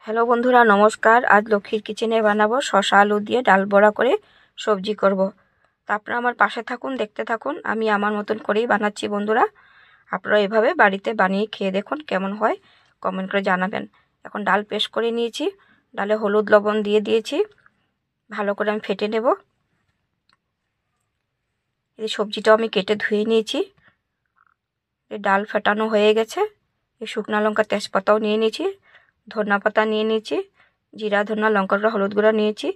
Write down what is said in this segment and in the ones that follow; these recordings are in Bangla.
হ্যালো বন্ধুরা, নমস্কার। আজ লক্ষ্মীর কিচেনে বানাবো শসা আলু দিয়ে ডাল বড়া করে সবজি করব। তা আপনারা আমার পাশে থাকুন, দেখতে থাকুন। আমি আমার মতন করেই বানাচ্ছি বন্ধুরা। আপনারা এভাবে বাড়িতে বানিয়ে খেয়ে দেখুন কেমন হয়, কমেন্ট করে জানাবেন। এখন ডাল পেস্ট করে নিয়েছি, ডালে হলুদ লবণ দিয়ে দিয়েছি, ভালো করে আমি ফেটে নেব। এই সবজিটাও আমি কেটে ধুয়ে নিয়েছি। এই ডাল ফেটানো হয়ে গেছে। এই শুকনো লঙ্কা তেজপাতাও নিয়ে নিয়েছি, ধনিয়া পাতা নিয়ে নিয়েছি, জিরা ধনিয়া লঙ্কা গুঁড়া হলুদ গুঁড়া নিয়েছি।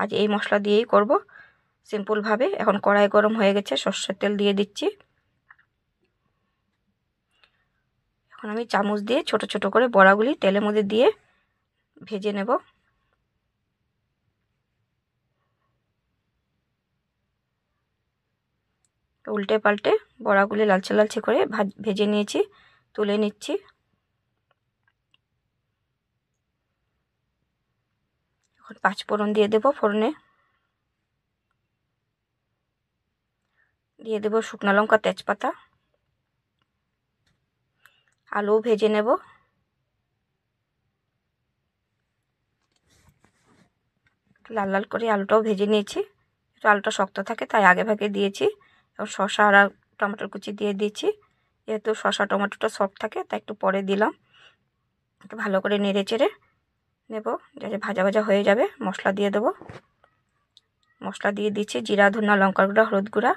আজ এই মশলা দিয়েই করব সিম্পলভাবে। এখন কড়াই গরম হয়ে গেছে, সর্ষের তেল দিয়ে দিচ্ছি। এখন আমি চামচ দিয়ে ছোট ছোট করে বড়াগুলি তেলের মধ্যে দিয়ে ভেজে নেব। উল্টে পাল্টে বড়াগুলি লালচে লালচে করে ভেজে নিয়েছি, তুলে নিচ্ছি। এখন পাঁচফোড়ন দিয়ে দেব, ফোড়নে দিয়ে দেব শুকনো লঙ্কা তেজপাতা। আলু ভেজে নেব। লাল লাল করে আলুটাও ভেজে নিয়েছি। একটু আলুটা শক্ত থাকে তাই আগে ভাগে দিয়েছি। এবং শসা আর টমেটোর কুচি দিয়ে দিয়েছি। যেহেতু শসা টমেটোটা সফট থাকে তাই একটু পরে দিলাম। একটু ভালো করে নেড়ে চেড়ে নেব, যাতে ভাজা ভাজা হয়ে যাবে। মশলা দিয়ে দেবো। মশলা দিয়ে দিচ্ছি জিরা ধনিয়া লঙ্কার গুঁড়া হলুদ গুঁড়া।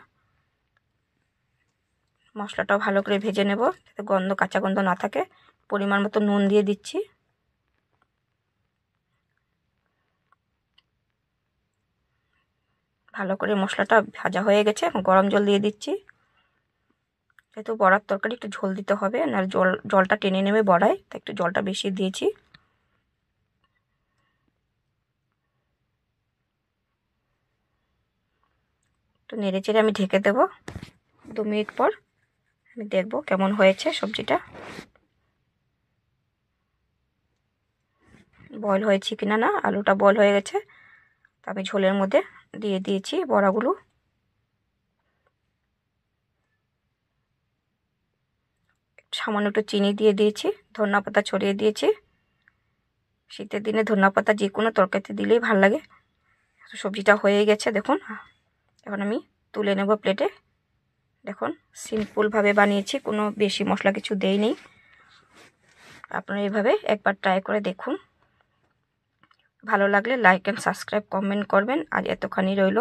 মশলাটাও ভালো করে ভেজে নেব যাতে গন্ধ কাঁচা গন্ধ না থাকে। পরিমাণ মতো নুন দিয়ে দিচ্ছি। ভালো করে মশলাটা ভাজা হয়ে গেছে। এখন গরম জল দিয়ে দিচ্ছি। যেহেতু বড়ার তরকারি একটু ঝোল দিতে হবে, না জলটা টেনে নেবে বড়ায়, তাই একটু জলটা বেশি দিয়েছি। তো নেড়ে চেড়ে আমি ঢেকে দেবো। 2 মিনিট পর আমি দেখব কেমন হয়েছে সবজিটা, বয়েল হয়েছে কিনা। না, আলুটা বয়েল হয়ে গেছে। তো আমি ঝোলের মধ্যে দিয়ে দিয়েছি বড়াগুলো। সামান্য একটু চিনি দিয়ে দিয়েছি, ধনিয়া পাতা ছড়িয়ে দিয়েছি। শীতের দিনে ধনিয়া পাতা যে কোনো তরকারিতে দিলেই ভালো লাগে। সবজিটা হয়ে গেছে দেখুন। এখন আমি তুলে নেব প্লেটে। দেখুন সিম্পলভাবে বানিয়েছি, কোনো বেশি মশলা কিছু দেইনি। আপনারা এইভাবে একবার ট্রাই করে দেখুন। ভালো লাগলে লাইক অ্যান্ড সাবস্ক্রাইব কমেন্ট করবেন। আজ এতখানি রইল।